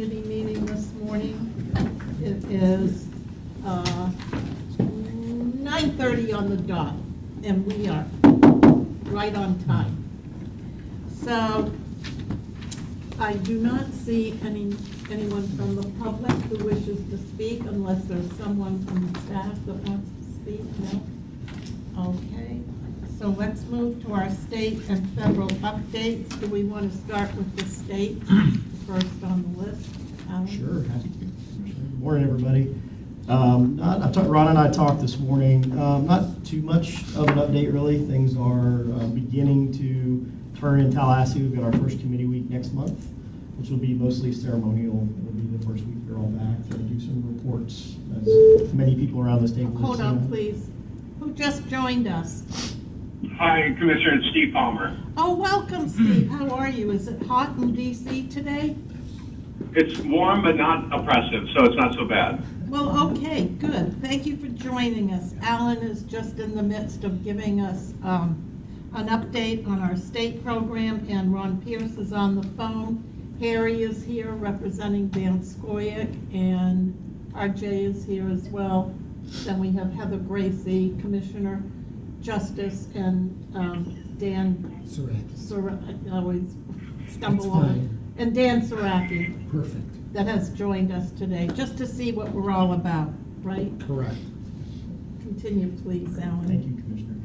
committee meeting this morning. It is 9:30 on the dot, and we are right on time. So I do not see anyone from the public who wishes to speak unless there's someone from the staff that wants to speak. No? Okay. So let's move to our state and federal updates. Do we want to start with the state first on the list? Alan? Sure. Good morning, everybody. Ron and I talked this morning. Not too much of an update, really. Things are beginning to turn in Tallahassee. We've got our first committee week next month, which will be mostly ceremonial. It'll be the first week they're all back to do some reports, as many people around this table. Hold on, please. Who just joined us? Hi, Commissioner, it's Steve Palmer. Oh, welcome, Steve. How are you? Is it hot in D.C. today? It's warm but not oppressive, so it's not so bad. Well, okay, good. Thank you for joining us. Alan is just in the midst of giving us an update on our state program, and Ron Pierce is on the phone. Harry is here representing Dan Skoyak, and RJ is here as well. Then we have Heather Gracie, Commissioner Justice, and Dan Saraki. I always stumble on it. And Dan Saraki. Perfect. That has joined us today, just to see what we're all about, right? Correct. Continue, please, Alan. Thank you, Commissioner.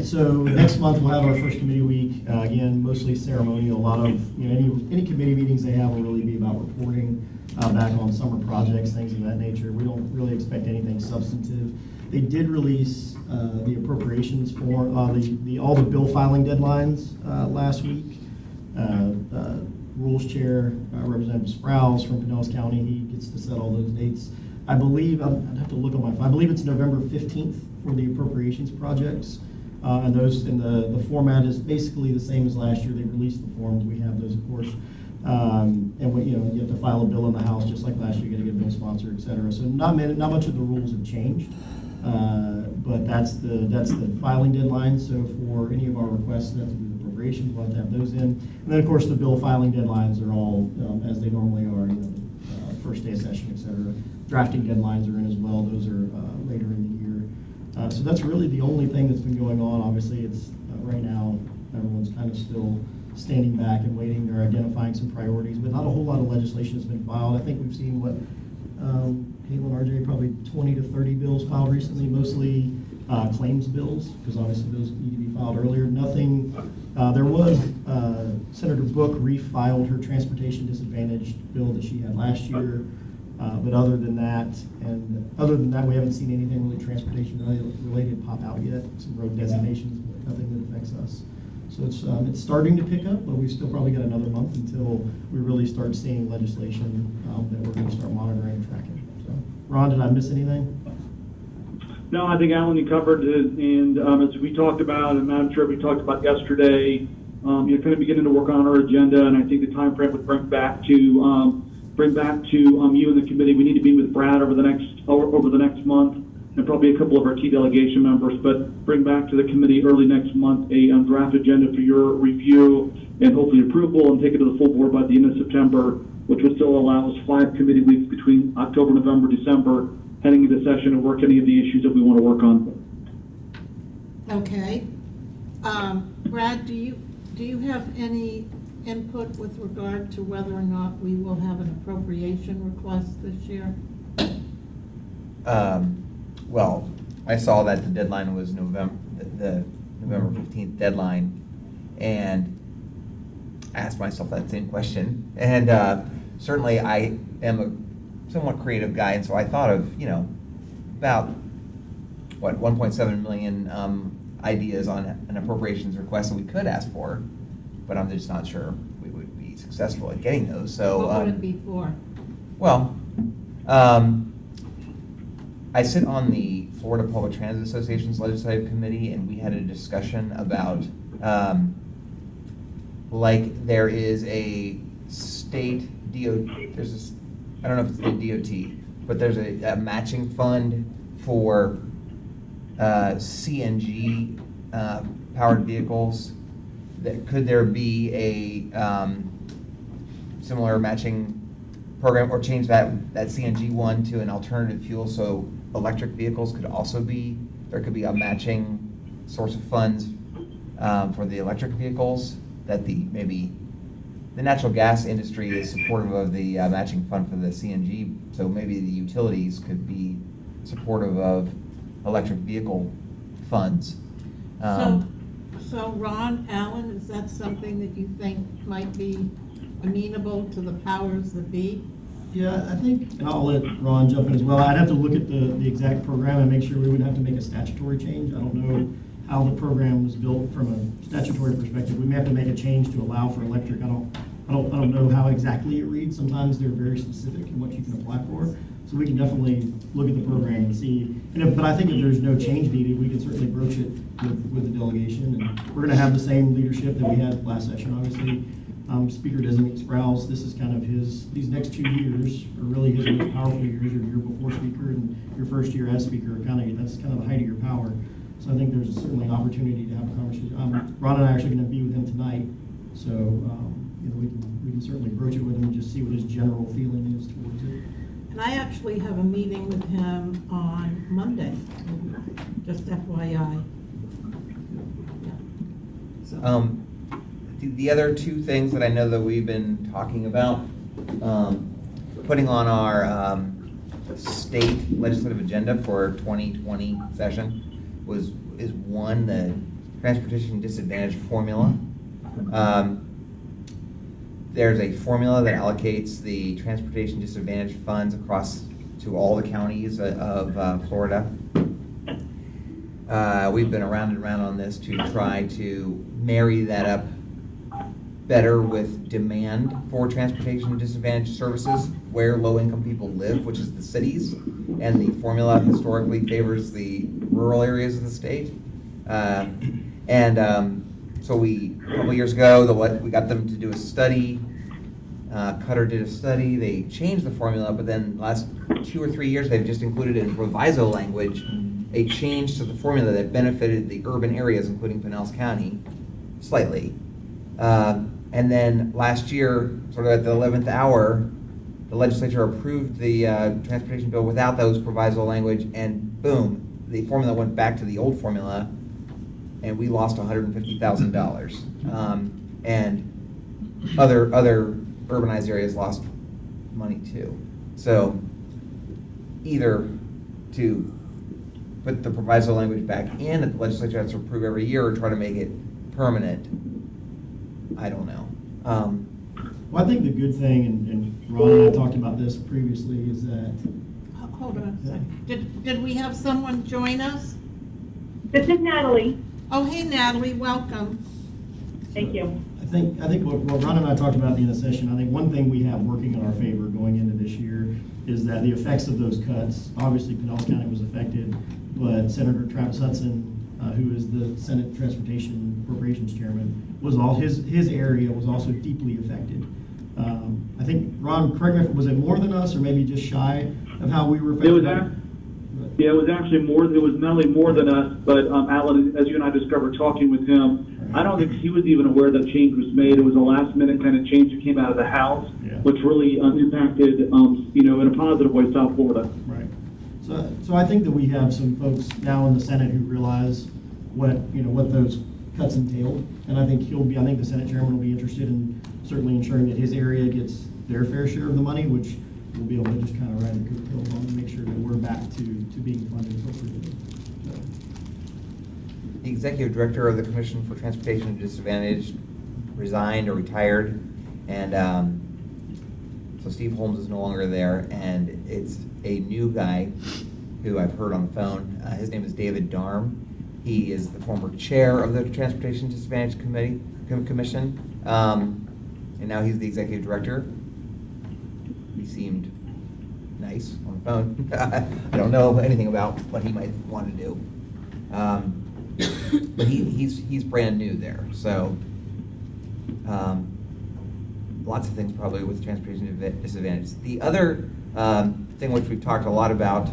So next month we'll have our first committee week. Again, mostly ceremonial. A lot of any committee meetings they have will really be about reporting back on summer projects, things of that nature. We don't really expect anything substantive. They did release the appropriations for all the bill filing deadlines last week. Rules Chair, Representative Sprouse from Pinellas County, he gets to set all those dates. I believe, I'd have to look on my phone, I believe it's November 15th for the appropriations projects. And the format is basically the same as last year. They released the forms. We have those, of course. And you have to file a bill in the House just like last year. You got to get a bill sponsor, et cetera. So not much of the rules have changed. But that's the filing deadline. So for any of our requests that we appropriations, we'll have to have those in. And then, of course, the bill filing deadlines are all as they normally are, first day of session, et cetera. Drafting deadlines are in as well. Those are later in the year. So that's really the only thing that's been going on. Obviously, it's right now, everyone's kind of still standing back and waiting. They're identifying some priorities, but not a whole lot of legislation has been filed. I think we've seen Caitlin, RJ, probably 20 to 30 bills filed recently, mostly claims bills, because obviously those need to be filed earlier. Nothing, there was, Senator Book refiled her transportation disadvantaged bill that she had last year, but other than that, we haven't seen anything really transportation related pop out yet. Some road designations, but nothing that affects us. So it's starting to pick up, but we've still probably got another month until we really start seeing legislation that we're going to start monitoring and tracking. So, Ron, did I miss anything? No, I think, Alan, you covered it, and as we talked about, and Madam Chair, we talked about yesterday, you're kind of beginning to work on our agenda, and I think the time frame would bring back to you and the committee. We need to be with Brad over the next month, and probably a couple of our key delegation members, but bring back to the committee early next month a draft agenda for your review and hopefully approval, and take it to the full board by the end of September, which would still allow us 5 committee weeks between October, November, December, heading into session and work any of the issues that we want to work on. Okay. Brad, do you have any input with regard to whether or not we will have an appropriation request this year? Well, I saw that the deadline was the November 15th deadline, and asked myself that same question. And certainly I am a somewhat creative guy, and so I thought of, about, 1.7 million ideas on an appropriations request that we could ask for, but I'm just not sure we would be successful at getting those. So what would it be for? Well, I sit on the Florida Public Transit Association's legislative committee, and we had a discussion about, there is a state DOT, I don't know if it's the DOT, but there's a matching fund for CNG powered vehicles. Could there be a similar matching program, or change that CNG one to an alternative fuel, so electric vehicles could also be, there could be a matching source of funds for the electric vehicles, that maybe the natural gas industry is supportive of the matching fund for the CNG, so maybe the utilities could be supportive of electric vehicle funds. So Ron, Alan, is that something that you think might be amenable to the powers that be? Yeah, I think, and I'll let Ron jump in as well, I'd have to look at the exact program and make sure we wouldn't have to make a statutory change. I don't know how the program was built from a statutory perspective. We may have to make a change to allow for electric. I don't know how exactly it reads. Sometimes they're very specific in what you can apply for. So we can definitely look at the program and see. But I think if there's no change needed, we can certainly broach it with the delegation. And we're going to have the same leadership that we had last session, obviously. Speaker designate Sprouse, this is kind of these next 2 years are really his most powerful years, your year before speaker and your first year as speaker, that's kind of the height of your power. So I think there's certainly an opportunity to have a conversation. Ron and I are actually going to be with him tonight, so we can certainly broach it with him and just see what his general feeling is towards it. And I actually have a meeting with him on Monday, just FYI. Yeah. So. The other two things that I know that we've been talking about, putting on our state legislative agenda for 2020 session is one, the transportation disadvantage formula. There's a formula that allocates the transportation disadvantage funds across to all the counties of Florida. We've been around and around on this to try to marry that up better with demand for transportation disadvantaged services where low-income people live, which is the cities, and the formula historically favors the rural areas of the state. So a couple years ago, we got them to do a study. Cutter did a study. They changed the formula, but then the last 2 or 3 years, they've just included in proviso language a change to the formula that benefited the urban areas, including Pinellas County, slightly. And then last year, sort of at the 11th hour, the legislature approved the transportation bill without those proviso language, and boom, the formula went back to the old formula, and we lost $150,000. And other urbanized areas lost money too. So either to put the proviso language back in that the legislature has to approve every year, or try to make it permanent, I don't know. Well, I think the good thing, and Ron and I talked about this previously, is that... Hold on a second. Did we have someone join us? This is Natalie. Oh, hey Natalie, welcome. Thank you. I think what Ron and I talked about at the end of the session, I think one thing we have working in our favor going into this year is that the effects of those cuts, obviously Pinellas County was affected, but Senator Travis Hudson, who is the Senate Transportation Appropriations Chairman, his area was also deeply affected. I think, Ron, correct me if was it more than us, or maybe just shy of how we were affected? It was actually more. It was not only more than us, but Alan, as you and I discovered talking with him, I don't think he was even aware that change was made. It was a last-minute kind of change that came out of the House, which really impacted, in a positive way, South Florida. Right. So I think that we have some folks now in the Senate who realize what those cuts entailed, and I think the Senate Chairman will be interested in certainly ensuring that his area gets their fair share of the money, which we'll be able to just kind of ride the coattails on and make sure that we're back to being funded appropriately. So. The executive director of the Commission for Transportation Disadvantaged resigned or retired, and so Steve Holmes is no longer there, and it's a new guy who I've heard on the phone. His name is David Darm. He is the former chair of the Transportation Disadvantaged Commission, and now he's the executive director. He seemed nice on the phone. I don't know anything about what he might want to do. But he's brand new there, so lots of things probably with transportation disadvantage. The other thing which we've talked a lot about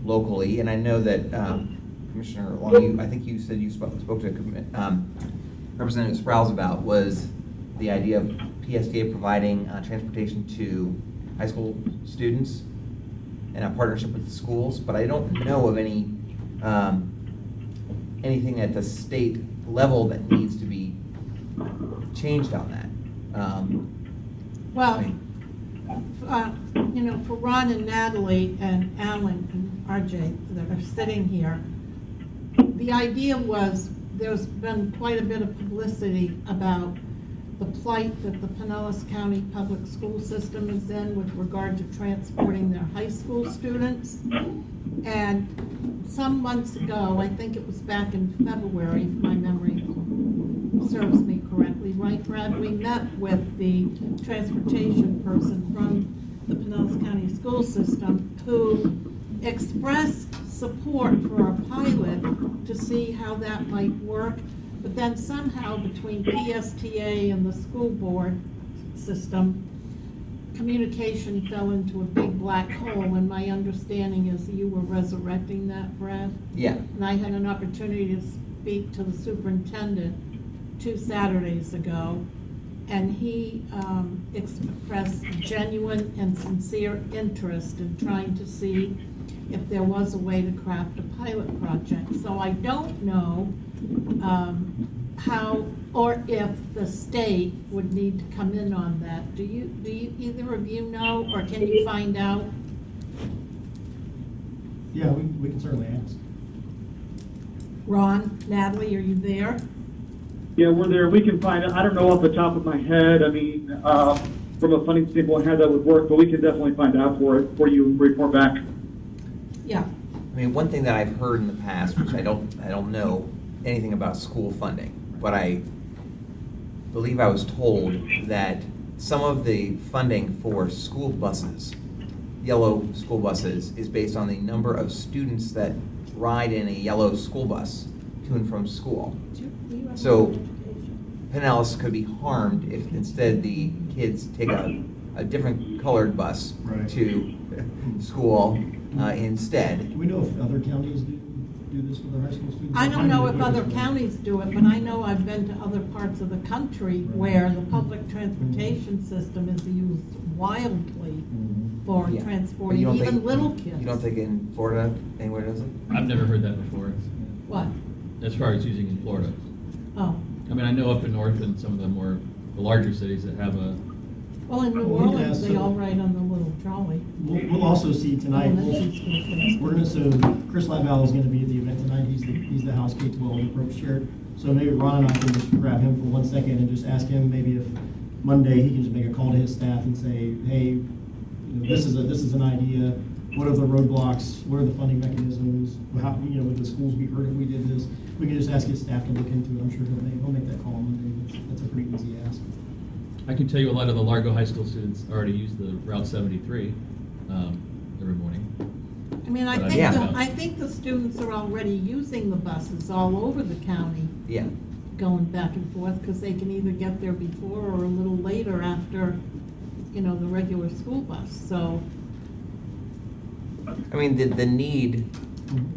locally, and I know that Commissioner Long, I think you said you spoke to Representative Sprouse about, was the idea of PSTA providing transportation to high school students and a partnership with the schools, but I don't know of any, anything at the state level that needs to be changed on that. Well, you know, for Ron and Natalie and Alan and RJ that are sitting here, the idea was, there's been quite a bit of publicity about the plight that the Pinellas County Public School System is in with regard to transporting their high school students. And some months ago, I think it was back in February, if my memory serves me correctly, right, Brad? We met with the transportation person from the Pinellas County School System who expressed support for a pilot to see how that might work, but then somehow between PSTA and the school board system, communication fell into a big black hole, and my understanding is you were resurrecting that, Brad? Yeah. And I had an opportunity to speak to the superintendent 2 Saturdays ago, and he expressed genuine and sincere interest in trying to see if there was a way to craft a pilot project. So I don't know how, or if the state would need to come in on that. Do you either of you know, or can you find out? Yeah, we can certainly ask. Ron, Natalie, are you there? Yeah, we're there. We can find out. I don't know off the top of my head. I mean, from a funding standpoint, how that would work, but we can definitely find out for you and report back. Yeah. I mean, one thing that I've heard in the past, which I don't know anything about school funding, but I believe I was told that some of the funding for school buses, yellow school buses, is based on the number of students that ride in a yellow school bus to and from school. So Pinellas could be harmed if instead the kids take a different colored bus Right. to school instead. Do we know if other counties do this for their high school students? I don't know if other counties do it, but I know I've been to other parts of the country where the public transportation system is used wildly for Yeah. But transporting you don't even think- little kids. You don't think in Florida anywhere does it? I've never heard that before, What? as far as using in Florida. Oh, I mean, I know up in north in some of the larger cities that have a, well, in New Well, we can Orleans, ask they them. all ride on the little trolley. We'll also see tonight, Elementary school kids. we're gonna, so Chris Laval is gonna be at the event tonight, he's the House K-12 approach chair. So maybe Ron and I can just grab him for 1 second and just ask him maybe if Monday, he can just make a call to his staff and say, hey, this is an idea, what are the roadblocks, what are the funding mechanisms, how, would the schools be hurt if we did this? We can just ask his staff to look into it, I'm sure he'll make that call on Monday, that's a pretty easy ask. I can tell you a lot of the Largo High School students already use the Route 73 every morning. I mean, But I think the students are already using the buses all over the county, Yeah. going back and forth, because they can either get there before or a little later after, the regular school bus, so. I mean, the need,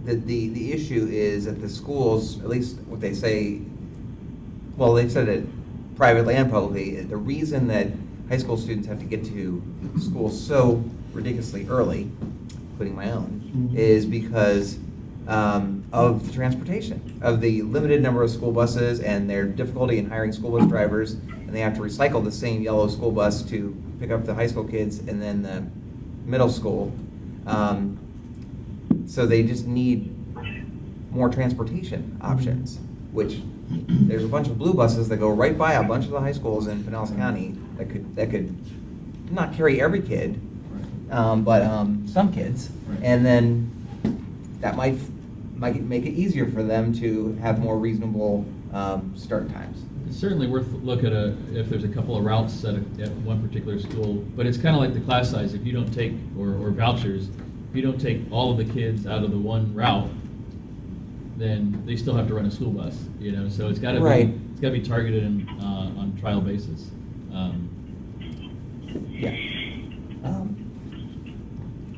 the issue is that the schools, at least what they say, well, they've said it privately and publicly, the reason that high school students have to get to school so ridiculously early, including my own, is because of the transportation, of the limited number of school buses and their difficulty in hiring school bus drivers, and they have to recycle the same yellow school bus to pick up the high school kids and then the middle school. So they just need more transportation options, which there's a bunch of blue buses that go right by a bunch of the high schools in Pinellas County that could not carry every kid, but some kids, and then that might make it easier for them to have more reasonable start times. It's certainly worth a look at if there's a couple of routes at one particular school, but it's kind of like the class size. If you don't take, or vouchers, if you don't take all of the kids out of the one route, then they still have to run a school bus, so it's gotta Right. be targeted on trial basis. Yeah.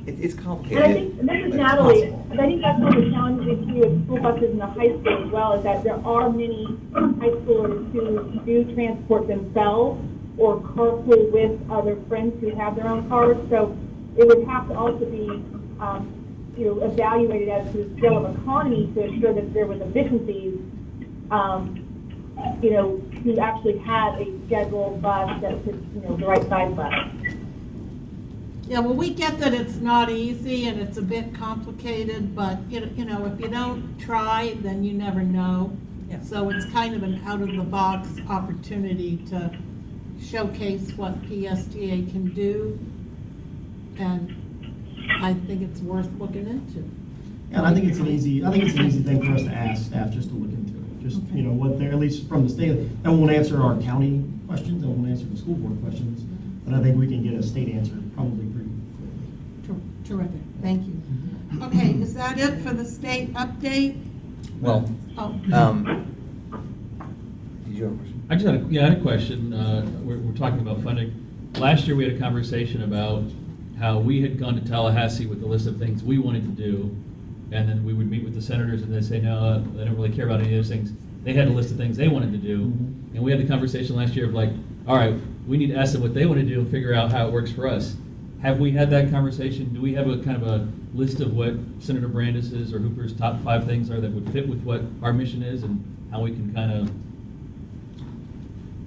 It's complicated. And I think, and this is but it's Natalie, possible. and I think that's one of the challenges too with school buses in the high school as well, is that there are many high schoolers who do transport themselves, or carpool with other friends who have their own cars. So it would have to also be, evaluated as to the scale of economy to ensure that there was efficiencies, to actually have a scheduled bus that was, the right size bus. Yeah, well, we get that it's not easy and it's a bit complicated, but, if you don't try, then you never know. Yeah. So it's kind of an out-of-the-box opportunity to showcase what PSTA can do, and I think it's worth looking into. And I think it's an easy thing for us to ask staff just to look into it. Just, Okay. what they're, at least from the state, and won't answer our county questions, and won't answer the school board questions, but I think we can get a state answer probably pretty quickly. Terrific, thank you. Okay, is that it for the state update? Well, Oh, did you have a question? I just had a question. We're talking about funding. Last year, we had a conversation about how we had gone to Tallahassee with a list of things we wanted to do, and then we would meet with the senators and they'd say, no, they don't really care about any of those things. They had a list of things they wanted to do, and we had the conversation last year of like, all right, we need to ask them what they want to do and figure out how it works for us. Have we had that conversation? Do we have a kind of a list of what Senator Brandis's or Hooper's top 5 things are that would fit with what our mission is and how we can kind of,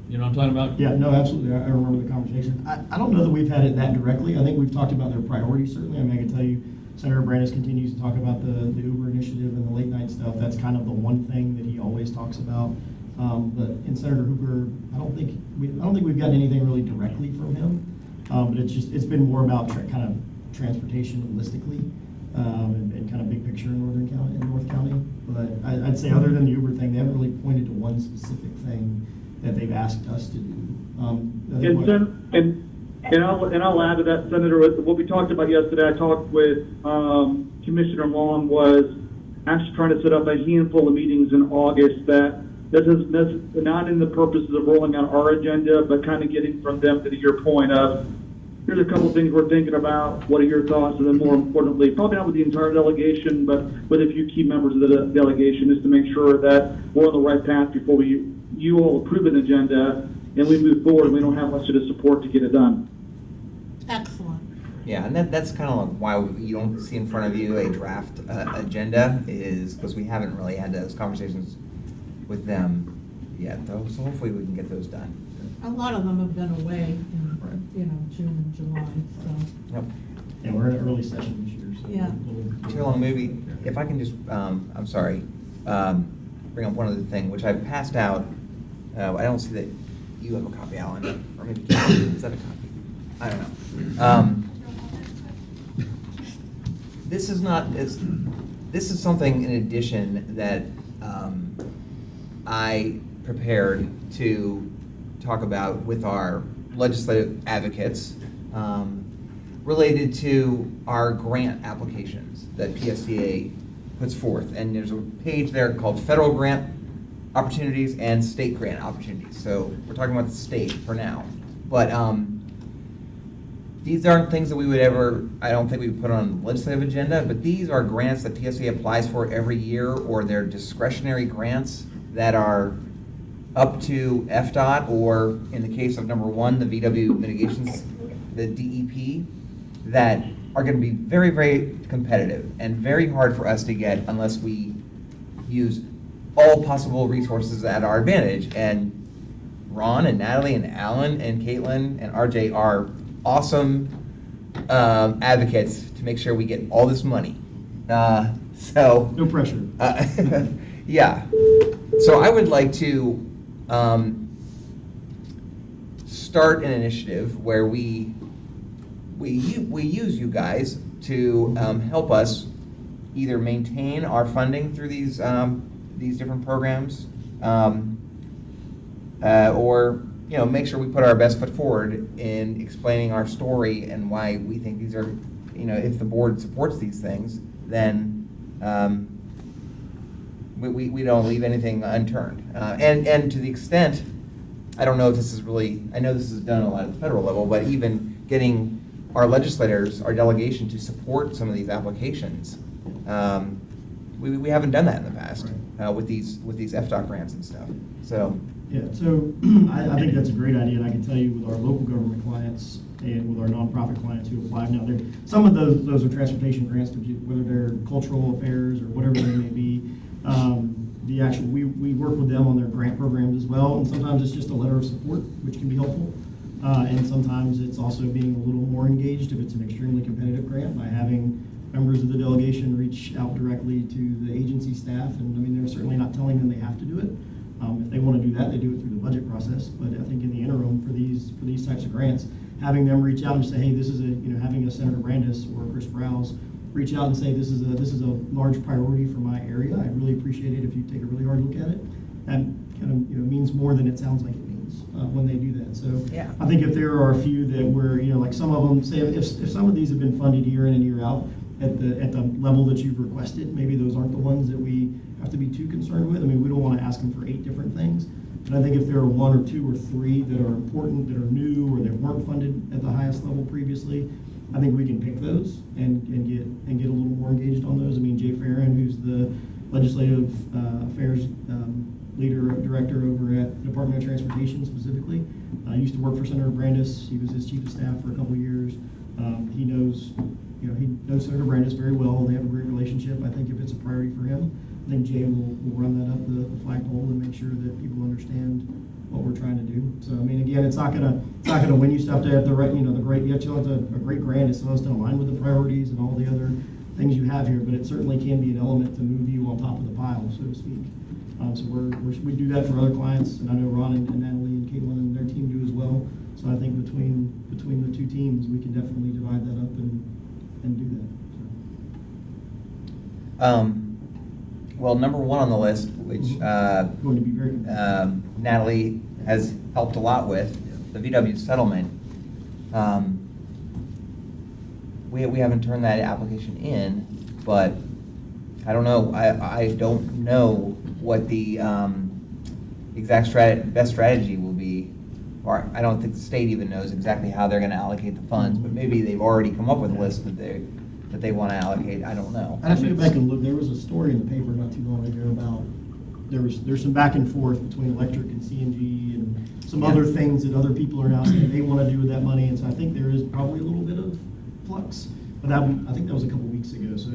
you know what I'm talking about? Yeah, no, absolutely. I remember the conversation. I don't know that we've had it that directly. I think we've talked about their priorities, certainly. I mean, I can tell you, Senator Brandis continues to talk about the Uber initiative and the late night stuff. That's kind of the one thing that he always talks about. But in Senator Hooper, I don't think we've gotten anything really directly from him. But it's been more about kind of transportation holistically, and kind of big picture in North County. But I'd say other than the Uber thing, they haven't really pointed to one specific thing that they've asked us to do. And I'll add to that, Senator, what we talked about yesterday. I talked with Commissioner Long, was actually trying to set up a handful of meetings in August that is not in the purposes of rolling out our agenda, but kind of getting from them to your point of, here's a couple things we're thinking about, what are your thoughts? And then more importantly, probably not with the entire delegation, but with a few key members of the delegation, is to make sure that we're on the right path before you all approve an agenda and we move forward and we don't have much of the support to get it done. excellent. Yeah, and that's kind of like why you don't see in front of you a draft agenda, is because we haven't really had those conversations with them yet, though. So hopefully we can get those done. A lot of them have been away in, June and July, so. Yep. And we're in an early session this year, so. Yeah. Too long, maybe, if I can just, I'm sorry, bring up one other thing, which I passed out. I don't see that you have a copy, Alan, or maybe, is that a copy? I don't know. This is something in addition that I prepared to talk about with our legislative advocates, related to our grant applications that PSTA puts forth. And there's a page there called Federal Grant Opportunities and State Grant Opportunities. So we're talking about the state for now. But these aren't things that we would ever, I don't think we would put on the legislative agenda, but these are grants that PSTA applies for every year, or they're discretionary grants that are up to FDOT, or in the case of number 1, the VW mitigations, the DEP, that are going to be very, very competitive and very hard for us to get unless we use all possible resources at our advantage. And Ron and Natalie and Alan and Caitlin and RJ are awesome advocates to make sure we get all this money. So No pressure. yeah. So I would like to start an initiative where we use you guys to help us either maintain our funding through these different programs, or make sure we put our best foot forward in explaining our story and why we think these are, if the board supports these things, then we don't leave anything unturned. And to the extent, I don't know if this is really, I know this is done a lot at the federal level, but even getting our legislators, our delegation, to support some of these applications, we haven't done that in the past with these FDOT grants and stuff. So Yeah, so I think that's a great idea, and I can tell you with our local government clients and with our nonprofit clients who apply now, some of those are transportation grants, whether they're cultural affairs or whatever they may be. We work with them on their grant programs as well, and sometimes it's just a letter of support, which can be helpful. And sometimes it's also being a little more engaged if it's an extremely competitive grant by having members of the delegation reach out directly to the agency staff. And I mean, they're certainly not telling them they have to do it. If they want to do that, they do it through the budget process. But I think in the interim for these types of grants, having them reach out and say, hey, this is having a Senator Brandis or Chris Browse reach out and say, this is a large priority for my area. I'd really appreciate it if you take a really hard look at it. That kind of means more than it sounds like it means when they do that. So Yeah. I think if there are a few that were, like some of them, say if some of these have been funded year in and year out at the level that you've requested, maybe those aren't the ones that we have to be too concerned with. I mean, we don't want to ask them for 8 different things. But I think if there are 1 or 2 or 3 that are important, that are new, or that weren't funded at the highest level previously, I think we can pick those and get a little more engaged on those. I mean, Jay Farron, who's the legislative affairs director over at Department of Transportation specifically, used to work for Senator Brandis. He was his chief of staff for a couple of years. He knows Senator Brandis very well. They have a great relationship. I think if it's a priority for him, I think Jay will run that up the flagpole and make sure that people understand what we're trying to do. So I mean, again, it's not gonna win. You still have to have the right, you have to have a great grant. It still has to align with the priorities and all the other things you have here. But it certainly can be an element to move you on top of the pile, so to speak. So we do that for other clients, and I know Ron and Natalie and Caitlin and their team do as well. So I think between the 2 teams, we can definitely divide that up and do that. Well, number 1 on the list, which Going to be very Natalie has helped a lot with, the VW settlement. We haven't turned that application in, but I don't know. I don't know what the exact best strategy will be, or I don't think the state even knows exactly how they're going to allocate the funds. But maybe they've already come up with a list that they want to allocate. I don't know. I'd have to go back and look. There was a story in the paper not too long ago about there's some back and forth between electric and CNG and some other things that other people are now saying they want to do with that money. And so I think there is probably a little bit of flux. But I think that was a couple weeks ago. So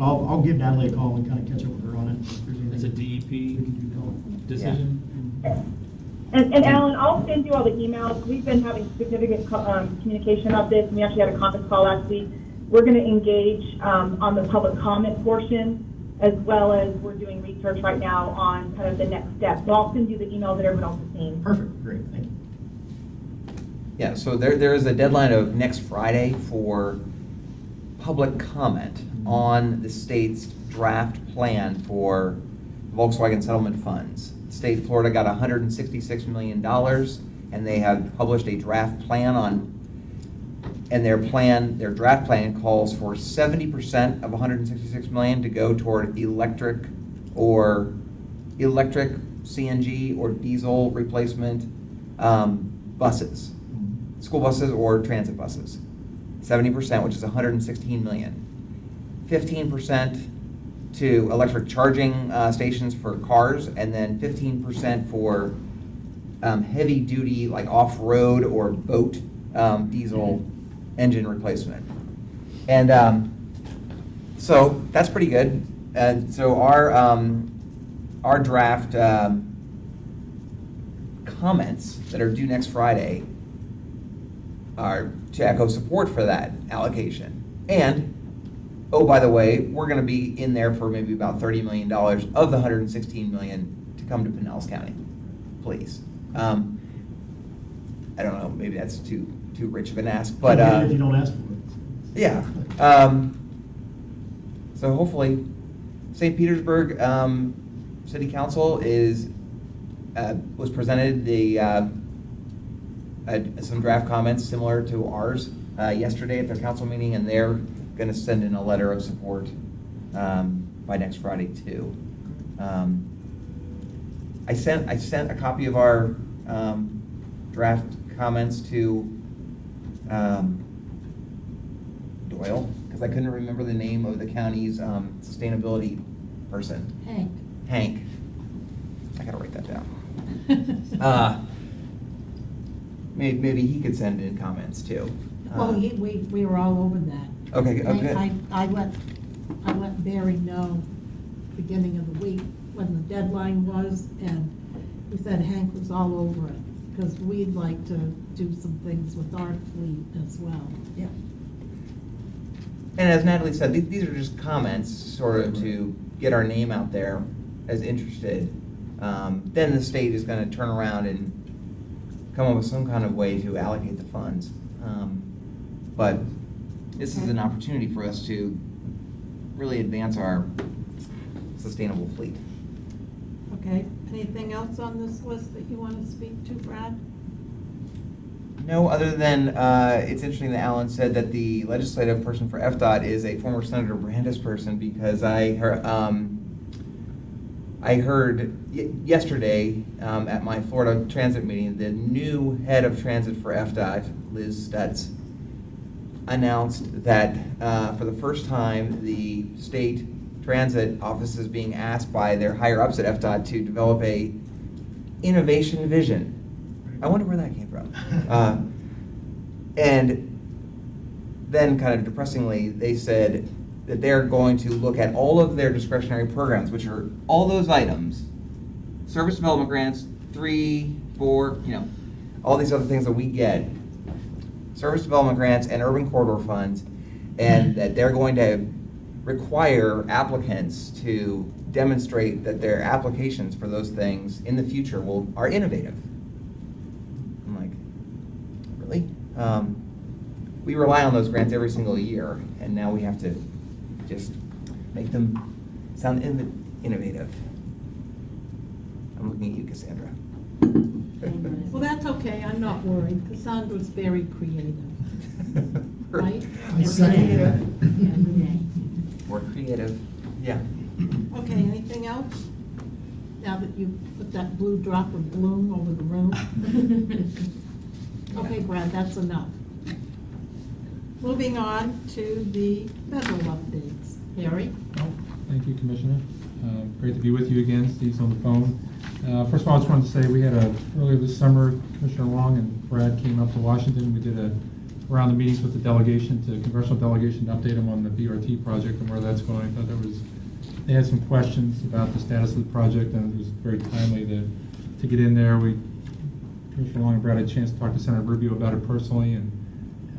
I'll give Natalie a call and kind of catch up with her on it. If there's anything It's a we DEP can do to help. decision? And Alan, I'll send you all the emails. We've been having significant communication about this. We actually had a conference call last week. We're going to engage on the public comment portion, as well as we're doing research right now on kind of the next steps. So I'll send you the email that everyone else has seen. Perfect. Great. Thank you. Yeah, so there is a deadline of next Friday for public comment on the state's draft plan for Volkswagen settlement funds. The state of Florida got $166 million, and they have published a draft plan and their draft plan calls for 70% of $166 million to go toward electric CNG or diesel replacement buses. School buses or transit buses. 70%, which is $116 million. 15% to electric charging stations for cars, and then 15% for heavy duty, like off-road or boat diesel engine replacement. And so that's pretty good. And so our draft comments that are due next Friday are to echo support for that allocation. And, oh, by the way, we're going to be in there for maybe about $30 million of the $116 million to come to Pinellas County, please. I don't know, maybe that's too rich of an ask, but if you don't ask for it. yeah. So hopefully, St. Petersburg City Council was presented some draft comments similar to ours yesterday at their council meeting, and they're going to send in a letter of support by next Friday too. I sent a copy of our draft comments to Doyle because I couldn't remember the name of the county's sustainability person. Hank. Hank. I gotta write that down. Maybe he could send in comments too. Well, we were all over that. Okay, oh, good. I let Barry know beginning of the week when the deadline was, and he said Hank was all over it, because we'd like to do some things with our fleet as well. Yeah. And as Natalie said, these are just comments, sort of to get our name out there as interested. Then the state is going to turn around and come up with some kind of way to allocate the funds. But this is an opportunity for us to really advance our sustainable fleet. Okay, anything else on this list that you want to speak to, Brad? No, other than it's interesting that Alan said that the legislative person for FDOT is a former Senator Brandes person, because I heard yesterday at my Florida Transit meeting, the new head of transit for FDOT, Liz Stutz, announced that for the first time, the state transit office is being asked by their higher ups at FDOT to develop a innovation vision. I wonder where that came from. And then, kind of depressingly, they said that they're going to look at all of their discretionary programs, which are all those items, service development grants, 3, 4, all these other things that we get, service development grants and urban corridor funds, and that they're going to require applicants to demonstrate that their applications for those things in the future are innovative. I'm like, really? We rely on those grants every single year, and now we have to just make them sound innovative. I'm looking at you, Cassandra. Well, that's okay, I'm not worried. Cassandra's very creative, right? I second that. More creative, yeah. Okay, anything else? Now that you put that blue drop of bloom over the room? Okay, Brad, that's enough. Moving on to the federal updates. Harry? Thank you, Commissioner. Great to be with you again. Steve's on the phone. First of all, I just wanted to say we had earlier this summer, Commissioner Long and Brad came up to Washington. We did a round of meetings with the delegation, congressional delegation, to update them on the BRT project and where that's going. I thought they had some questions about the status of the project, and it was very timely to get in there. Commissioner Long and Brad had a chance to talk to Senator Rubio about it personally, and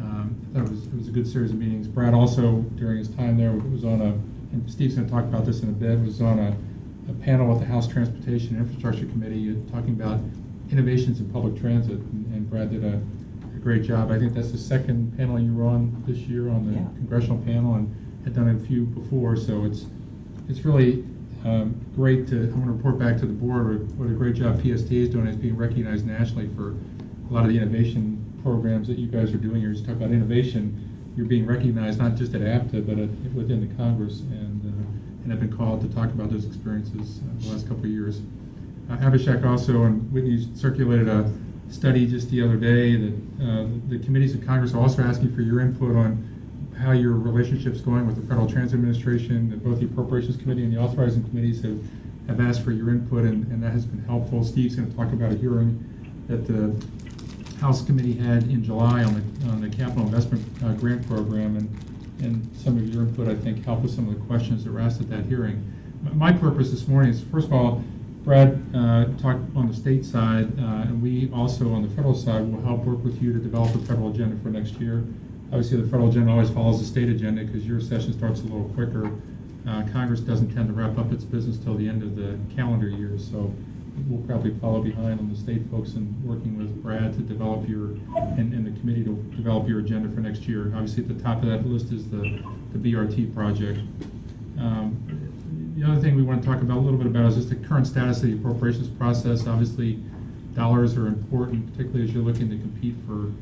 I thought it was a good series of meetings. Brad also, during his time there, was on and Steve's going to talk about this in a bit, was on a panel with the House Transportation and Infrastructure Committee talking about innovations in public transit, and Brad did a great job. I think that's the second panel you were on this year on the congressional panel, and had done a few before, so it's really great I want to report back to the board what a great job PSTA is doing. It's being recognized nationally for a lot of the innovation programs that you guys are doing. You're just talking about innovation. You're being recognized not just at APTA, but within the Congress, and have been called to talk about those experiences the last couple of years. Abhishek also and Whitney circulated a study just the other day that the committees of Congress are also asking for your input on how your relationship's going with the Federal Transit Administration. That both the Appropriations Committee and the Authorizing Committees have asked for your input, and that has been helpful. Steve's going to talk about a hearing that the House Committee had in July on the Capital Investment Grant Program, and some of your input, I think, helped with some of the questions that were asked at that hearing. My purpose this morning is, first of all, Brad talked on the state side, and we also on the federal side will help work with you to develop a federal agenda for next year. Obviously, the federal agenda always follows the state agenda because your session starts a little quicker. Congress doesn't tend to wrap up its business till the end of the calendar year, so we'll probably follow behind on the state folks and working with Brad to develop and the committee to develop your agenda for next year. Obviously, at the top of that list is the BRT project. The other thing we want to talk about a little bit about is just the current status of the appropriations process. Obviously, dollars are important, particularly as you're looking to compete for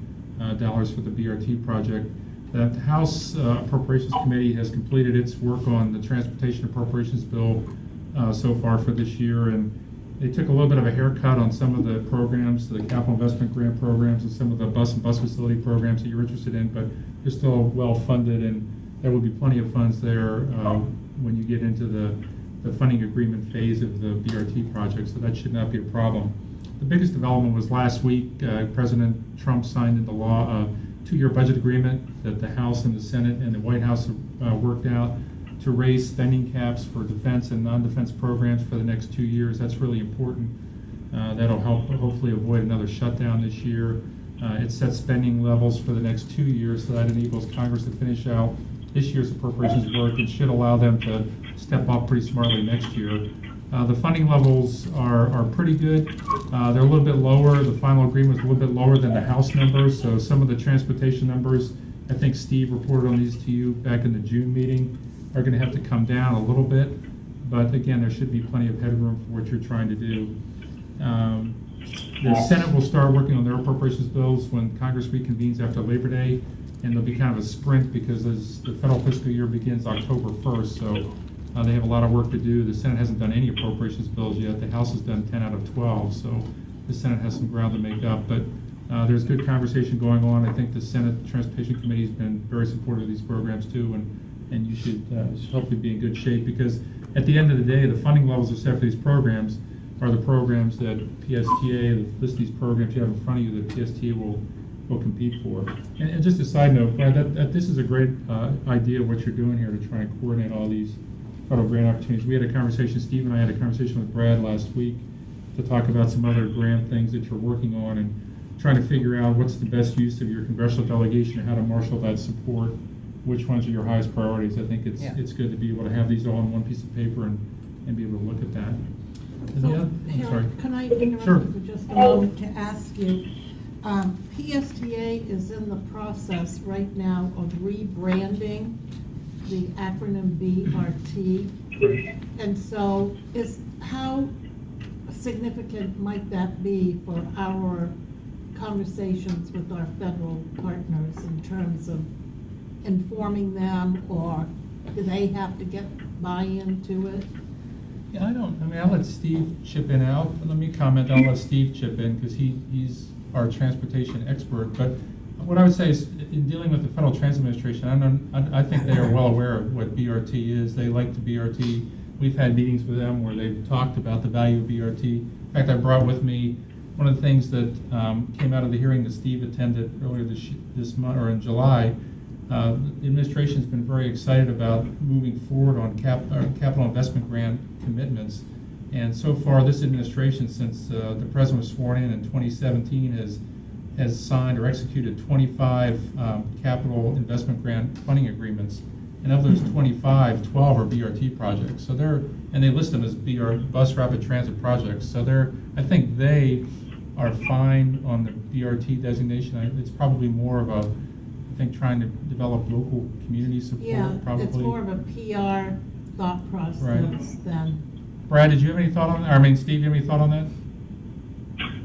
dollars for the BRT project. The House Appropriations Committee has completed its work on the Transportation Appropriations Bill so far for this year, and they took a little bit of a haircut on some of the programs, the capital investment grant programs, and some of the bus and bus facility programs that you're interested in, but they're still well funded, and there will be plenty of funds there when you get into the funding agreement phase of the BRT project, so that should not be a problem. The biggest development was last week, President Trump signed into law a 2-year budget agreement that the House and the Senate and the White House have worked out to raise spending caps for defense and non-defense programs for the next 2 years. That's really important. That'll help hopefully avoid another shutdown this year. It sets spending levels for the next 2 years, so that enables Congress to finish out this year's appropriations work. It should allow them to step up pretty smartly next year. The funding levels are pretty good. They're a little bit lower. The final agreement is a little bit lower than the House numbers, so some of the transportation numbers, I think Steve reported on these to you back in the June meeting, are going to have to come down a little bit. But again, there should be plenty of headroom for what you're trying to do. The Senate will start working on their appropriations bills when Congress reconvenes after Labor Day, and there'll be kind of a sprint because the federal fiscal year begins October 1st, so they have a lot of work to do. The Senate hasn't done any appropriations bills yet. The House has done 10 out of 12, so the Senate has some ground to make up. But there's good conversation going on. I think the Senate Transportation Committee has been very supportive of these programs too, and you should hopefully be in good shape, because at the end of the day, the funding levels are set for these programs are the programs that PSTA, the list of these programs you have in front of you that PSTA will compete for. And just a side note, Brad, this is a great idea of what you're doing here to try and coordinate all these federal grant opportunities. We had a conversation, Steve and I had a conversation with Brad last week to talk about some other grant things that you're working on and trying to figure out what's the best use of your congressional delegation and how to marshal that support, which ones are your highest priorities. I think it's good to be able to have these all on one piece of paper and be able to look at that. So, I'm sorry. can I interrupt Sure. you for just a moment to ask you? PSTA is in the process right now of rebranding the acronym BRT. And so how significant might that be for our conversations with our federal partners in terms of informing them, or do they have to get buy-in to it? Yeah, I'll let Steve chip in out. Let me comment, I'll let Steve chip in because he's our transportation expert. But what I would say is, in dealing with the Federal Transit Administration, I think they are well aware of what BRT is. They like the BRT. We've had meetings with them where they've talked about the value of BRT. In fact, I brought with me one of the things that came out of the hearing that Steve attended earlier this month, or in July. The administration's been very excited about moving forward on capital investment grant commitments. And so far, this administration, since the president was sworn in 2017, has signed or executed 25 capital investment grant funding agreements. And of those 25, 12 are BRT projects. So they list them as bus rapid transit projects. So I think they are fine on the BRT designation. It's probably more of I think trying to develop local community support, probably. It's more of a PR thought process than. Brad, did you have any thought on that? I mean, Steve, you have any thought on that?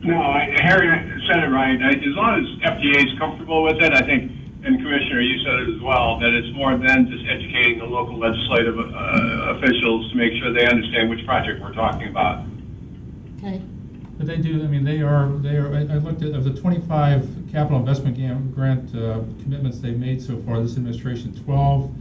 No, Harry said it right. As long as FDA is comfortable with it, I think, and Commissioner, you said it as well, that it's more than just educating the local legislative officials to make sure they understand which project we're talking about. Okay. But they do, they are, I looked at, of the 25 capital investment grant commitments they've made so far, this administration, 12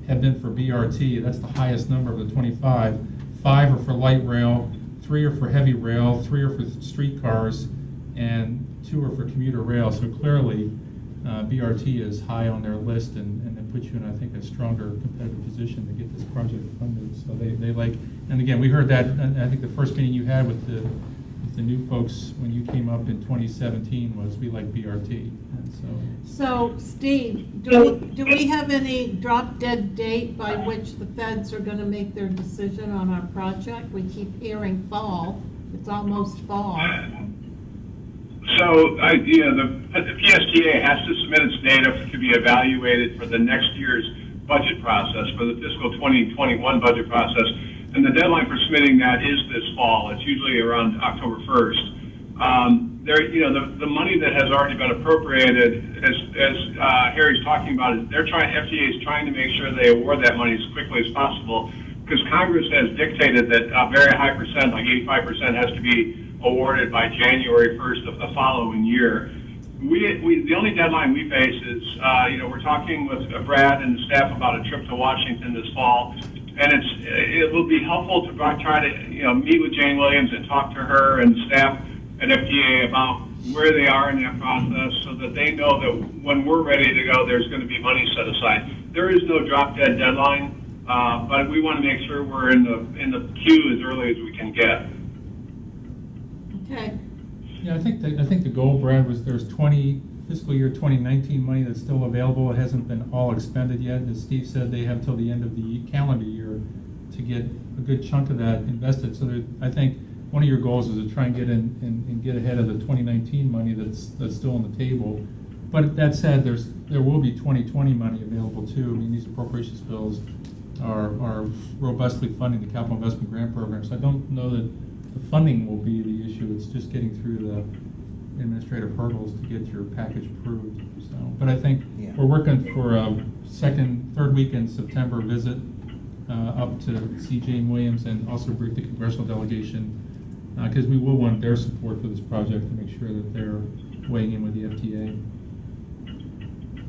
have been for BRT. That's the highest number of the 25. 5 are for light rail, 3 are for heavy rail, 3 are for streetcars, and 2 are for commuter rail. So clearly, BRT is high on their list, and it puts you in, I think, a stronger competitive position to get this project funded. So they like, and again, we heard that, and I think the first meeting you had with the new folks when you came up in 2017 was, we like BRT. And So Steve, do we have any drop dead date by which the feds are going to make their decision on our project? We keep hearing fall. It's almost fall. So, the PSTA has to submit its data to be evaluated for the next year's budget process, for the fiscal 2021 budget process. And the deadline for submitting that is this fall. It's usually around October 1st. The money that has already been appropriated, as Harry's talking about, FDA is trying to make sure they award that money as quickly as possible, because Congress has dictated that a very high percent, like 85%, has to be awarded by January 1st of the following year. The only deadline we face is, we're talking with Brad and the staff about a trip to Washington this fall. And it will be helpful to try to, meet with Jane Williams and talk to her and staff at FTA about where they are in that process so that they know that when we're ready to go, there's going to be money set aside. There is no drop-dead deadline, but we want to make sure we're in the queue as early as we can get. Okay, Yeah, I think the goal, Brad, was there's fiscal year 2019 money that's still available. It hasn't been all expended yet. As Steve said, they have till the end of the calendar year to get a good chunk of that invested. So I think one of your goals is to try and get in and get ahead of the 2019 money that's still on the table. But that said, there will be 2020 money available too. I mean, these appropriations bills are robustly funding the capital investment grant program. So I don't know that the funding will be the issue. It's just getting through the administrative hurdles to get your package approved. So, but I think we're working for a third week in September visit up to see Jane Williams and also brief the congressional delegation because we will want their support for this project to make sure that they're weighing in with the FTA.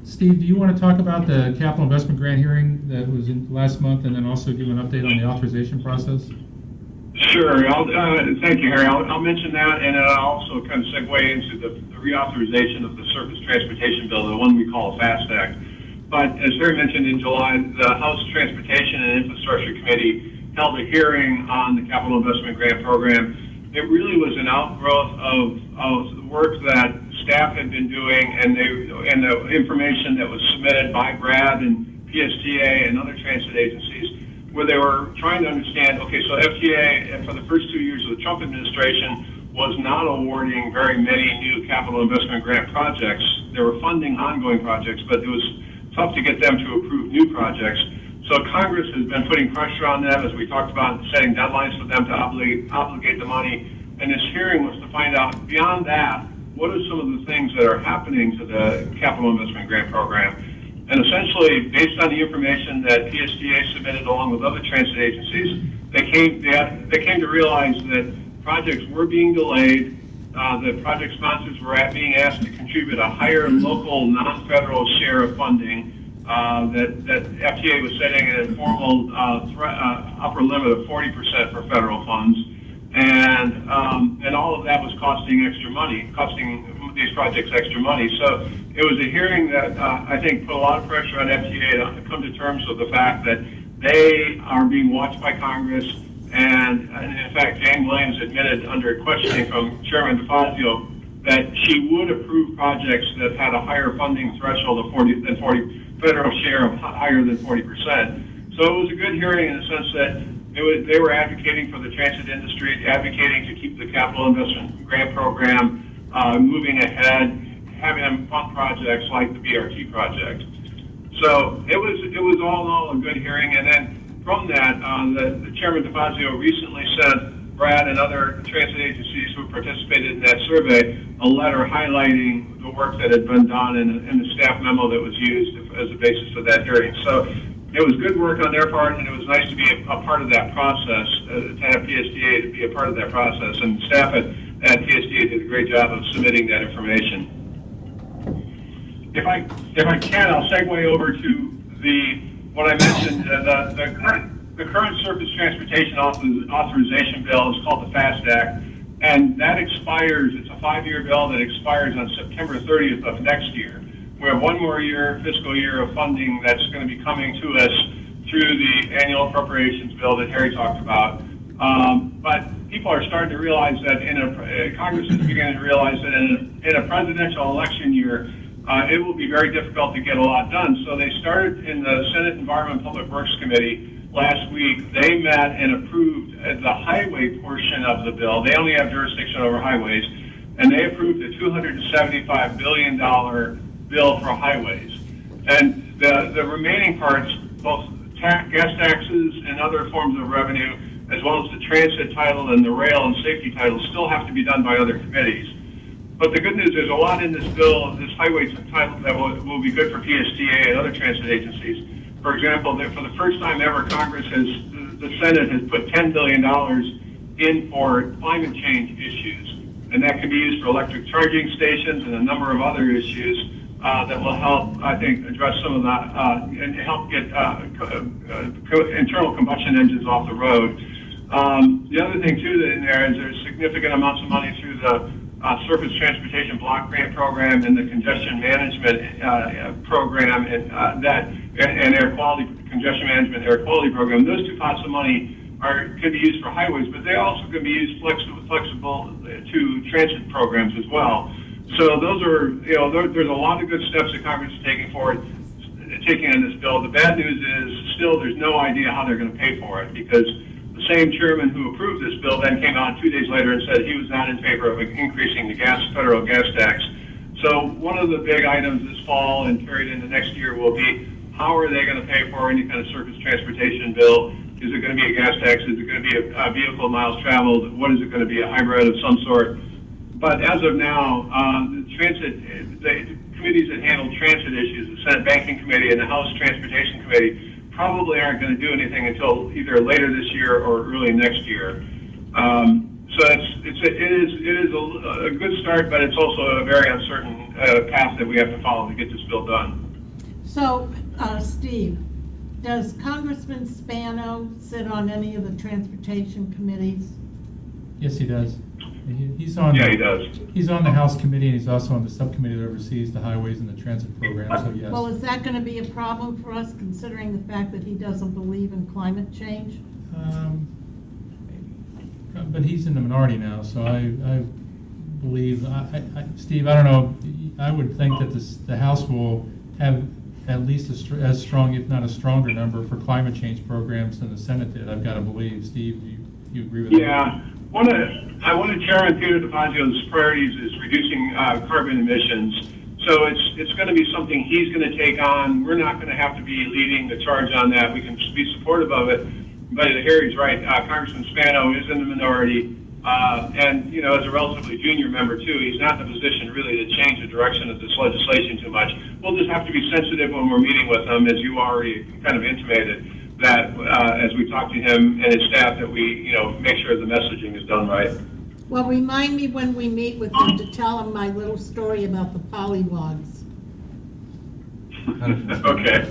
Steve, do you want to talk about the capital investment grant hearing that was in last month and then also give an update on the authorization process? Sure. Thank you, Harry. I'll mention that, and I'll also kind of segue into the reauthorization of the Surface Transportation Bill, the one we call FAST Act. But as Harry mentioned, in July, the House Transportation and Infrastructure Committee held a hearing on the Capital Investment Grant Program. It really was an outgrowth of the work that staff had been doing and the information that was submitted by Brad and PSTA and other transit agencies, where they were trying to understand, okay, so FTA, for the first 2 years of the Trump administration, was not awarding very many new capital investment grant projects. They were funding ongoing projects, but it was tough to get them to approve new projects. So Congress has been putting pressure on them, as we talked about, setting deadlines for them to obligate the money. And this hearing was to find out, beyond that, what are some of the things that are happening to the capital investment grant program? And essentially, based on the information that PSTA submitted along with other transit agencies, they came to realize that projects were being delayed. The project sponsors were being asked to contribute a higher local, non-federal share of funding. That FTA was setting an informal upper limit of 40% for federal funds, and all of that was costing these projects extra money. So it was a hearing that I think put a lot of pressure on FTA to come to terms with the fact that they are being watched by Congress. And in fact, Jane Williams admitted under questioning from Chairman DeFazio that she would approve projects that had a higher funding threshold of 40 federal share of higher than 40%. So it was a good hearing in the sense that they were advocating for the transit industry, advocating to keep the capital investment grant program moving ahead, having them fund projects like the BRT project. So it was all in all a good hearing. And then from that, the Chairman DeFazio recently sent Brad and other transit agencies who participated in that survey a letter highlighting the work that had been done in the staff memo that was used as a basis for that hearing. So it was good work on their part, and it was nice to be a part of that process, to have PSTA to be a part of that process. And staff at PSTA did a great job of submitting that information. If I can, I'll segue over to what I mentioned, the current Surface Transportation Authorization Bill is called the FAST Act, and that expires, it's a 5-year bill that expires on September 30th of next year. We have one more fiscal year of funding that's going to be coming to us through the annual appropriations bill that Harry talked about. But people are starting to realize that Congress is beginning to realize that in a presidential election year, it will be very difficult to get a lot done. So they started in the Senate Environment and Public Works Committee last week. They met and approved the highway portion of the bill. They only have jurisdiction over highways, and they approved a $275 billion bill for highways. And the remaining parts, both gas taxes and other forms of revenue, as well as the transit title and the rail and safety title, still have to be done by other committees. But the good news, there's a lot in this bill, this highway title, that will be good for PSTA and other transit agencies. For example, for the first time ever, the Senate has put $10 billion in for climate change issues. And that can be used for electric charging stations and a number of other issues that will help, I think, address some of that and help get internal combustion engines off the road. The other thing, too, that in there is there's significant amounts of money through the Surface Transportation Block Grant Program and the Congestion Management Program and Air Quality, Congestion Management Air Quality Program. Those two pots of money can be used for highways, but they also can be used flexible to transit programs as well. So those are, there's a lot of good steps that Congress is taking in this bill. The bad news is still there's no idea how they're going to pay for it, because the same chairman who approved this bill then came out 2 days later and said he was not in favor of increasing the federal gas tax. So one of the big items this fall and carried into next year will be, how are they going to pay for any kind of surface transportation bill? Is it going to be a gas tax? Is it going to be a vehicle miles traveled? What is it going to be, a hybrid of some sort? But as of now, the committees that handle transit issues, the Senate Banking Committee and the House Transportation Committee, probably aren't going to do anything until either later this year or early next year. So it is a good start, but it's also a very uncertain path that we have to follow to get this bill done. So, Steve, does Congressman Spano sit on any of the transportation committees? Yes, he does. He's on. Yeah, he does. He's on the House committee, and he's also on the subcommittee that oversees the highways and the transit program, so yes. Well, is that going to be a problem for us, considering the fact that he doesn't believe in climate change? But he's in the minority now, so I believe, Steve, I don't know, I would think that the House will have at least as strong, if not a stronger number for climate change programs than the Senate did. I've got to believe. Steve, you agree with that? Yeah. One of Chairman Peter DeFazio's priorities is reducing carbon emissions. So it's going to be something he's going to take on. We're not going to have to be leading the charge on that. We can be supportive of it. But Harry's right. Congressman Spano is in the minority. And, as a relatively junior member, too, he's not in a position really to change the direction of this legislation too much. We'll just have to be sensitive when we're meeting with him, as you already kind of intimated, that as we talk to him and his staff, that we, make sure the messaging is done right. Well, remind me when we meet with him to tell him my little story about the pollywogs. Okay.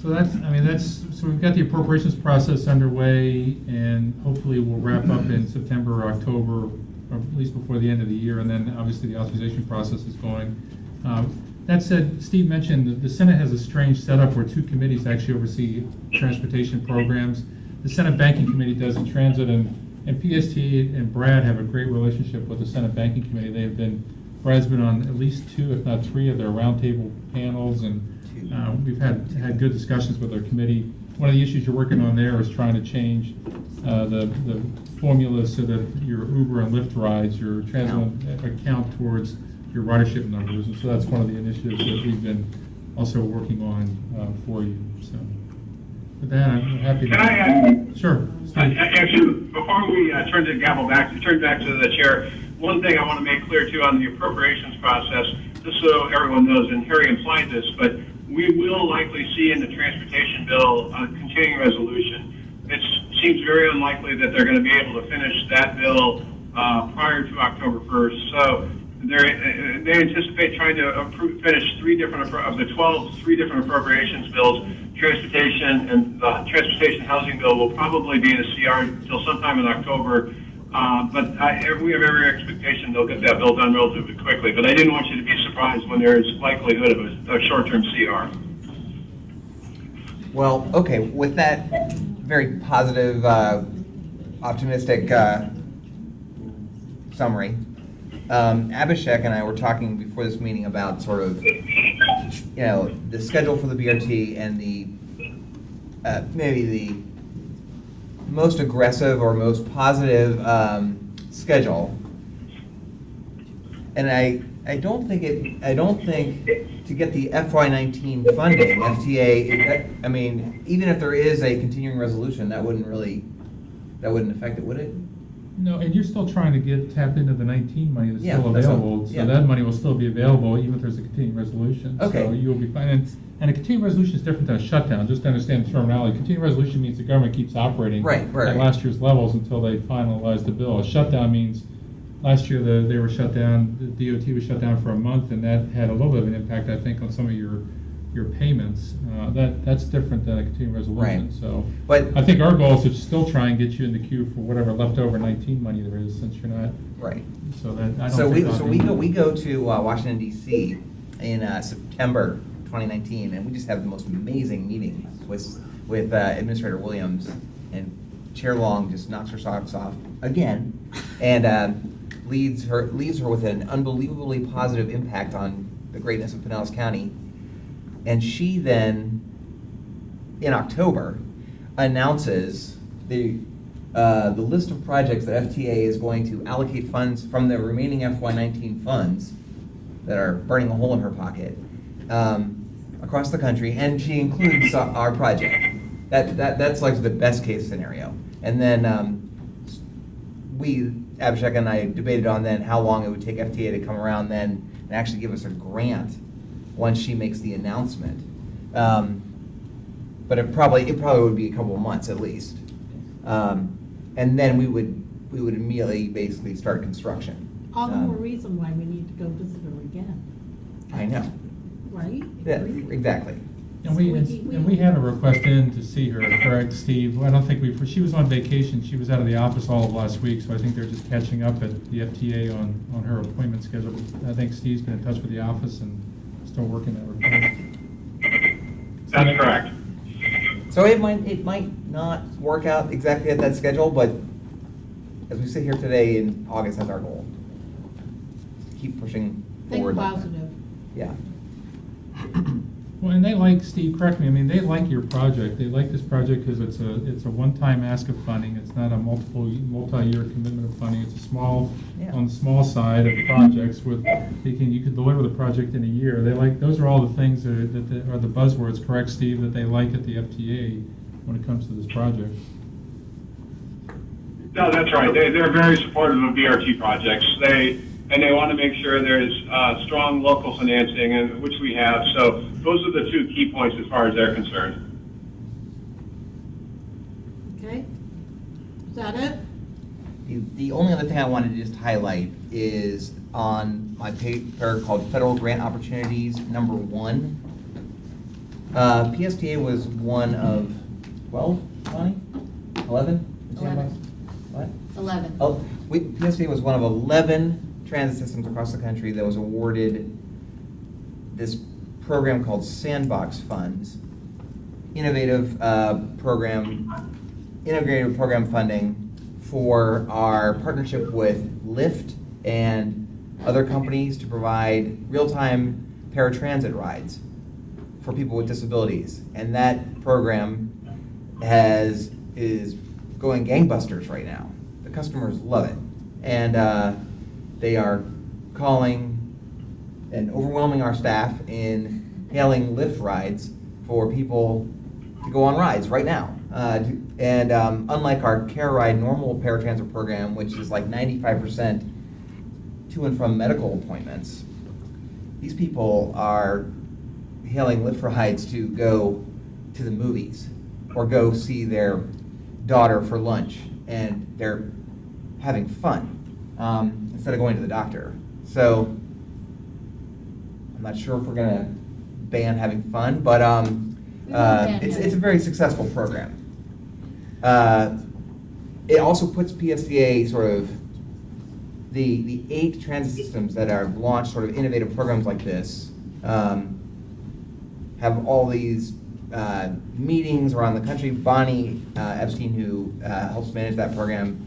So we've got the appropriations process underway, and hopefully we'll wrap up in September or October, or at least before the end of the year, and then obviously the authorization process is going. That said, Steve mentioned that the Senate has a strange setup where two committees actually oversee transportation programs. The Senate Banking Committee does in transit, and PSTA and Brad have a great relationship with the Senate Banking Committee. Brad's been on at least 2, if not 3, of their roundtable panels, and we've had good discussions with our committee. One of the issues you're working on there is trying to change the formula so that your Uber and Lyft rides, your transit account towards your ridership numbers, and so that's one of the initiatives that we've been also working on for you. So with that, I'm happy to. Can I add? Sure. Actually, before we turn back to the chair, one thing I want to make clear too on the appropriations process, just so everyone knows, and Harry implied this, but we will likely see in the transportation bill a continuing resolution. It seems very unlikely that they're going to be able to finish that bill prior to October 1st. So they anticipate trying to finish 3 different of the 3 different appropriations bills. Transportation and the transportation housing bill will probably be in a CR until sometime in October. But we have every expectation they'll get that bill done relatively quickly. But I didn't want you to be surprised when there is likelihood of a short-term CR. Well, okay, with that very positive, optimistic summary, Abhishek and I were talking before this meeting about sort of, the schedule for the BRT and the maybe the most aggressive or most positive schedule. And I don't think to get the FY19 funding, FTA, even if there is a continuing resolution, that wouldn't affect it, would it? No, and you're still trying to tap into the 19 money that's still that's available, what- so that money will still be available even if there's a continuing resolution. Okay. So you'll be fine. And a continuing resolution is different than a shutdown, just to understand the terminology. Continuing resolution means the government keeps operating Right. at last year's levels until they finalize the bill. A shutdown means last year they were shut down, the DOT was shut down for a month, and that had a little bit of an impact, I think, on some of your your payments, that's different than a continuing resolution. Right. So But- I think our goal is to still try and get you in the queue for whatever leftover 19 money there is, since you're not, Right. so that, I don't So think we, that'll so be- we go to Washington DC in September 2019, and we just have the most amazing meetings with Administrator Williams, and Chair Long just knocks her socks off again, and leaves her with an unbelievably positive impact on the greatness of Pinellas County. And she then, in October, announces the list of projects that FTA is going to allocate funds from the remaining FY19 funds that are burning a hole in her pocket across the country, and she includes our project. That's like the best case scenario. And then Abhishek and I debated on then how long it would take FTA to come around then and actually give us a grant once she makes the announcement. But it probably would be a couple of months at least. And then we would immediately basically start construction. All the more reason why we need to go visit her again, I know. right? Yeah, Agree? exactly. And we had a request in to see her, correct, Steve? I don't think she was on vacation, she was out of the office all of last week, so I think they're just catching up at the FTA on her appointment schedule. I think Steve's been in touch with the office and still working that request. That's correct. So it might not work out exactly at that schedule, but as we sit here today in August, that's our goal. Keep pushing Think forward. positive. Yeah. Well, and they like, Steve, correct me, I mean, they like your project. They like this project because it's a one-time ask of funding. It's not a multi-year commitment of funding. It's a small, Yeah. on the small side of projects with, you could deliver the project in a year. They like, those are all the things that are the buzzwords, correct, Steve, that they like at the FTA when it comes to this project. No, that's right. They're very supportive of BRT projects. They want to make sure there's strong local financing, and which we have. So those are the two key points as far as they're concerned. Okay? Is that it? The only other thing I wanted to just highlight is on my paper called Federal Grant Opportunities #1. PSTA was one of 12, Bonnie? 11? 11. What? 11. Oh, PSTA was one of 11 transit systems across the country that was awarded this program called Sandbox Funds, integrative program funding for our partnership with Lyft and other companies to provide real-time paratransit rides for people with disabilities. And that program is going gangbusters right now. The customers love it. And they are calling and overwhelming our staff in hailing Lyft rides for people to go on rides right now. And unlike our Care Ride normal paratransit program, which is like 95% to and from medical appointments, these people are hailing Lyft rides to go to the movies or go see their daughter for lunch, and they're having fun instead of going to the doctor. So I'm not sure if we're gonna ban having fun, but it's a very successful program. It also puts PSTA sort of the 8 transit systems that are launched sort of innovative programs like this have all these meetings around the country. Bonnie Epstein, who helps manage that program,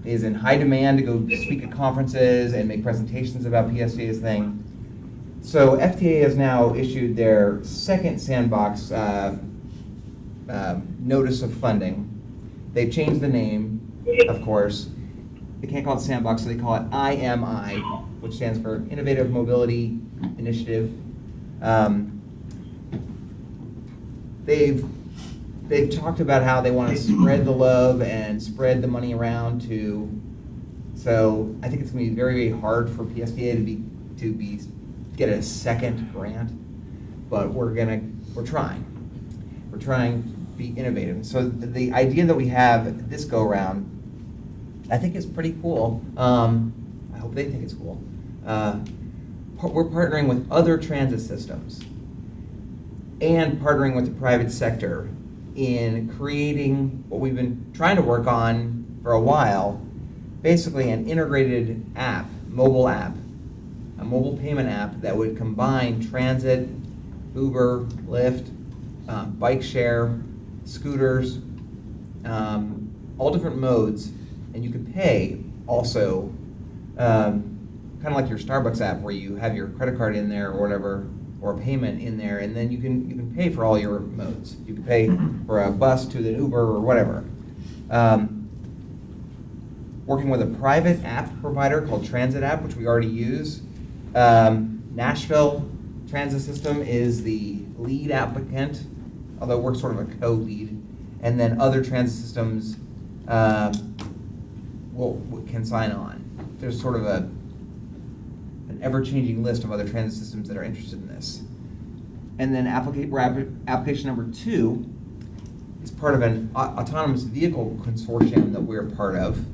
is in high demand to go speak at conferences and make presentations about PSTA's thing. So FTA has now issued their second Sandbox notice of funding. They've changed the name, of course. They can't call it Sandbox, so they call it IMI, which stands for Innovative Mobility Initiative. They've talked about how they want to spread the love and spread the money around so I think it's going to be very, very hard for PSTA to get a second grant, but we're trying. We're trying to be innovative. So the idea that we have this go around, I think is pretty cool. I hope they think it's cool. We're partnering with other transit systems and partnering with the private sector in creating what we've been trying to work on for a while, basically an integrated app, mobile app, a mobile payment app that would combine transit, Uber, Lyft, bike share, scooters, all different modes, and you could pay also, kind of like your Starbucks app where you have your credit card in there or whatever, or a payment in there, and then you can pay for all your modes. You can pay for a bus to the Uber or whatever. Working with a private app provider called Transit App, which we already use. Nashville Transit System is the lead applicant, although we're sort of a co-lead. And then other transit systems can sign on. There's sort of an ever-changing list of other transit systems that are interested in this. And then application number 2 is part of an autonomous vehicle consortium that we're part of.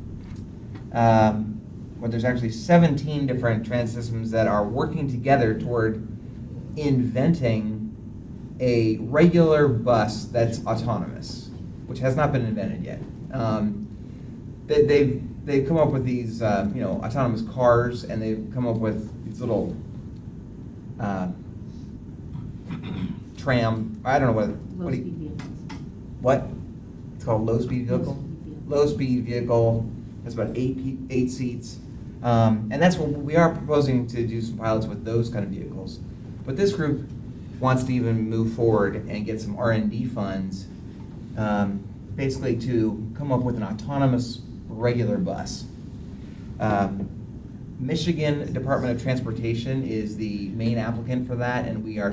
Where there's actually 17 different transit systems that are working together toward inventing a regular bus that's autonomous, which has not been invented yet. They've come up with these autonomous cars, and they've come up with these little tram. I don't know what it's called, low speed vehicle. Low speed vehicle. Has about eight seats. And that's what we are proposing to do, some pilots with those kind of vehicles. But this group wants to even move forward and get some R&D funds, basically to come up with an autonomous regular bus. Michigan Department of Transportation is the main applicant for that, and we're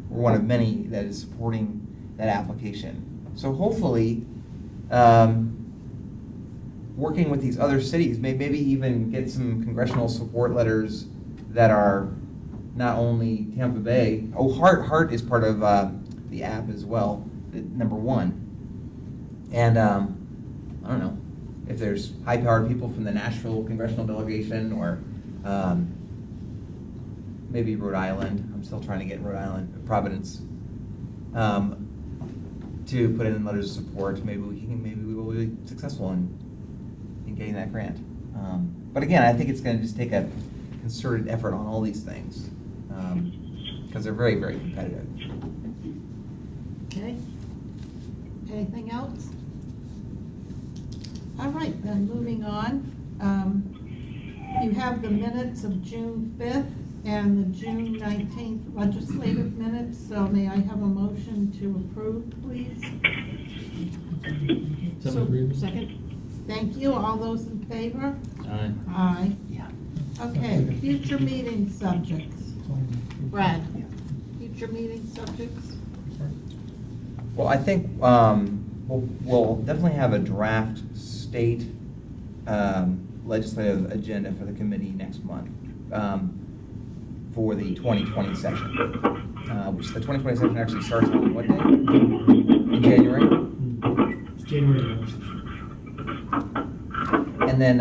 one of many that is supporting that application. So hopefully, working with these other cities, maybe even get some congressional support letters that are not only Tampa Bay. Oh, Hart is part of the app as well, number 1. And I don't know if there's high-powered people from the Nashville congressional delegation, or maybe Rhode Island. I'm still trying to get Rhode Island, Providence, to put in letters of support. Maybe we will be successful in getting that grant. But again, I think it's going to just take a concerted effort on all these things, because they're very, very competitive. Okay. Anything else? All right, then, moving on. You have the minutes of June 5th and the June 19th legislative minutes, so may I have a motion to approve, please? Second. Thank you. All those in favor? Aye. Aye. Yeah. Okay, future meeting subjects. Brad, future meeting subjects? Well, I think we'll definitely have a draft state legislative agenda for the committee next month for the 2020 session, which the 2020 session actually starts on what day? In January? It's January 1st. And then,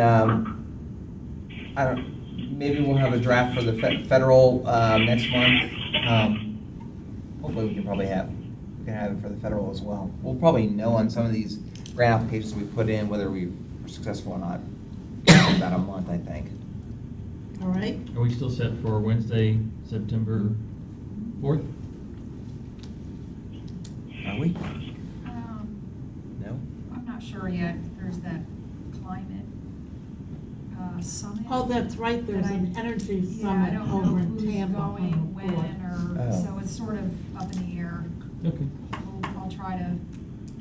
maybe we'll have a draft for the federal next month. Hopefully we can have it for the federal as well. We'll probably know on some of these grant applications we put in whether we were successful or not in about a month, I think. All right. Are we still set for Wednesday, September 4th? Are we? No? I'm not sure yet. There's that climate summit. Oh, that's right, there's that an energy Yeah, I summit don't know over in who's Tampa on going, the when, 4th. or, Oh. so it's sort of up in the air. Okay. I'll try to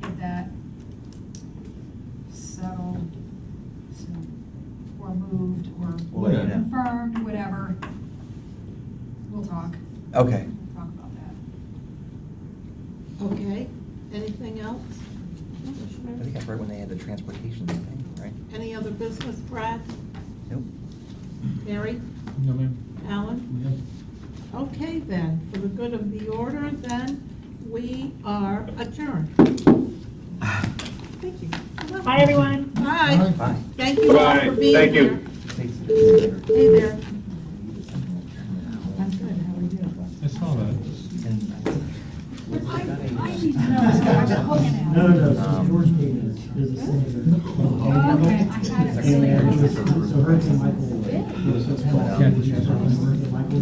get that settled, or moved, or We'll let you know. confirmed, whatever. We'll talk. Okay. We'll talk about that. Okay, anything else? I think that's right when they had the transportation thing, right? Any other business, Brad? Nope. Mary? No, ma'am. Alan? Okay, then, for the good of the order, then, we are adjourned. Thank you. Bye, everyone. Bye. Bye. Thank you all Bye. for being Thank you. here. Hey there. I'm good, how are you? I saw that. I need to know, so I'm looking at it. No, so George Payton is a senator. Okay, I had it. And so Hurricane Michael was Yeah, did you- Hurricane Michael